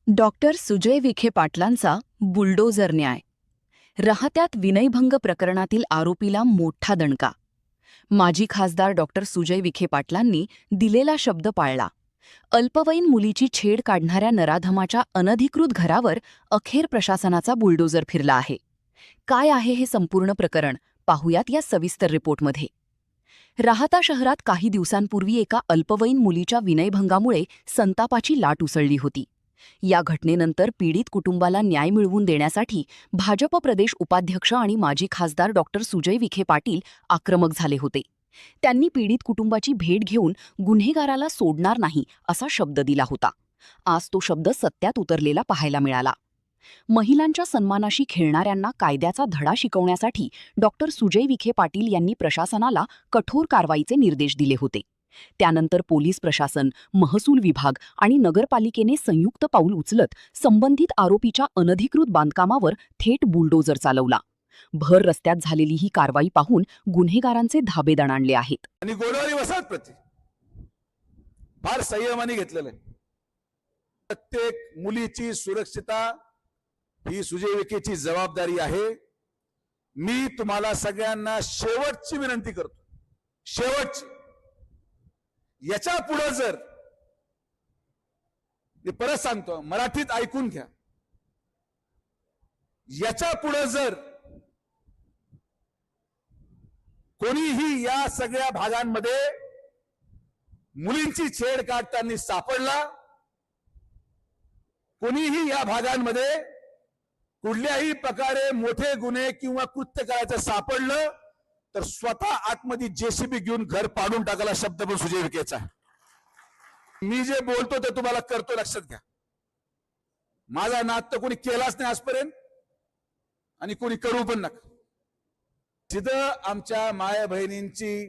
Doctor Sujay Vikhe पाटलांचा bulldozer न्याय. राहत्यात विनयभंग प्रकरणातील आरोपीला मोठा दणका. माजी खासदार डॉक्टर सुजय विखे पाटलांनी दिलेला शब्द पाळला. अल्पवयीन मुलीची छेड काढणाऱ्या नराधमाच्या अनधिकृत घरावर अखेर प्रशासनाचा बुलडोझर फिरला आहे. काय आहे हे संपूर्ण प्रकरण पाहुयात या सविस्तर रिपोर्टमध्ये. राहता शहरात काही दिवसांपूर्वी एका अल्पवयीन मुलीच्या विनयभंगामुळे संतापाची लाट उसळली होती. या घटनेनंतर पीडित कुटुंबाला न्याय मिळवून देण्यासाठी भाजप प्रदेश उपाध्यक्ष आणि माजी खासदार डॉक्टर सुजय विखे पाटील आक्रमक झाले होते. त्यांनी पीडित कुटुंबाची भेट घेऊन गुन्हेगाराला सोडणार नाही असा शब्द दिला होता. आज तो शब्द सत्यात उतरलेला पाहायला मिळाला. महिलांच्या सन्मानाशी खेळणाऱ्यांना कायद्याचा धडा शिकवण्यासाठी डॉक्टर सुजय विखे पाटील यांनी प्रशासनाला कठोर कारवाईचे निर्देश दिले होते. त्यानंतर पोलीस प्रशासन, महसूल विभाग आणि नगरपालिकेने संयुक्त पाऊल उचलत संबंधित आरोपीच्या अनधिकृत बांधकामावर थेट बुलडोझर चालवला. भर रस्त्यात झालेली ही कारवाई पाहून गुन्हेगारांचे धाबे दणाणले आहेत. आणि गोडवारी वसाहत प्रति फार संयमाने घेतलेलं आहे. प्रत्येक मुलीची सुरक्षितता ही सुजय विखेची जबाबदारी आहे. मी तुम्हाला सगळ्यांना शेवटची विनंती करतो, शेवटची. याच्या पुढे जर, मी परत सांगतो, मराठीत ऐकून घ्या, याच्या पुढे जर कोणीही या सगळ्या भागांमध्ये मुलींची छेड काढताना सापडला, कोणीही या भागांमध्ये कुठल्याही प्रकारे मोठे गुन्हे किंवा कृत्य करायचं सापडलं तर स्वतः आतमध्ये जेसीबी घेऊन घर पाडून टाकायला शब्द पण सुजय विखेचा आहे. मी जे बोलतो ते तुम्हाला करतो, लक्षात घ्या. माझा नाद तर कोणी केलाच नाही आजपर्यंत आणि कोणी करू पण नका. जिथं आमच्या माया बहिणींची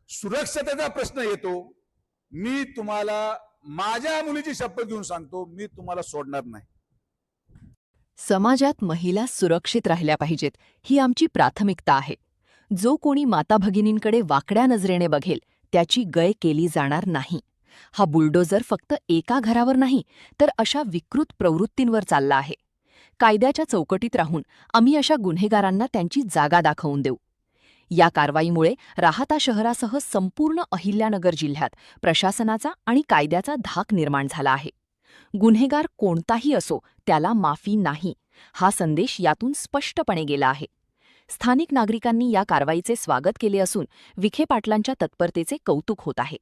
सुरक्षतेचा प्रश्न येतो, मी तुम्हाला माझ्या मुलीची शपथ घेऊन सांगतो, मी तुम्हाला सोडणार नाही. समाजात महिला सुरक्षित राहिल्या पाहिजेत ही आमची प्राथमिकता आहे. जो कोणी माता भगिनींकडे वाकड्या नजरेने बघेल त्याची गय केली जाणार नाही. हा बुलडोझर फक्त एका घरावर नाही तर अशा विकृत प्रवृत्तींवर चालला आहे. कायद्याच्या चौकटीत राहून आम्ही अशा गुन्हेगारांना त्यांची जागा दाखवून देऊ. या कारवाईमुळे राहता शहरासह संपूर्ण अहिल्यानगर जिल्ह्यात प्रशासनाचा आणि कायद्याचा धाक निर्माण झाला आहे. गुन्हेगार कोणताही असो त्याला माफी नाही, हा संदेश यातून स्पष्टपणे गेला आहे. स्थानिक नागरिकांनी या कारवाईचे स्वागत केले असून विखे पाटलांच्या तत्परतेचे कौतुक होत आहे.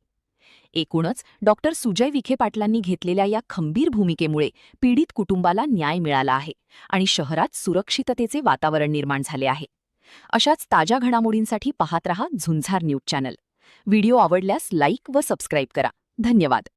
एकूणच डॉक्टर सुजय विखे पाटलांनी घेतलेल्या या खंबीर भूमिकेमुळे पीडित कुटुंबाला न्याय मिळाला आहे आणि शहरात सुरक्षिततेचे वातावरण निर्माण झाले आहे. अशाच ताज्या घडामोडींसाठी पाहत रहा झुंजार न्यूज चॅनल. व्हिडिओ आवडल्यास लाईक व सबस्क्राईब करा. धन्यवाद.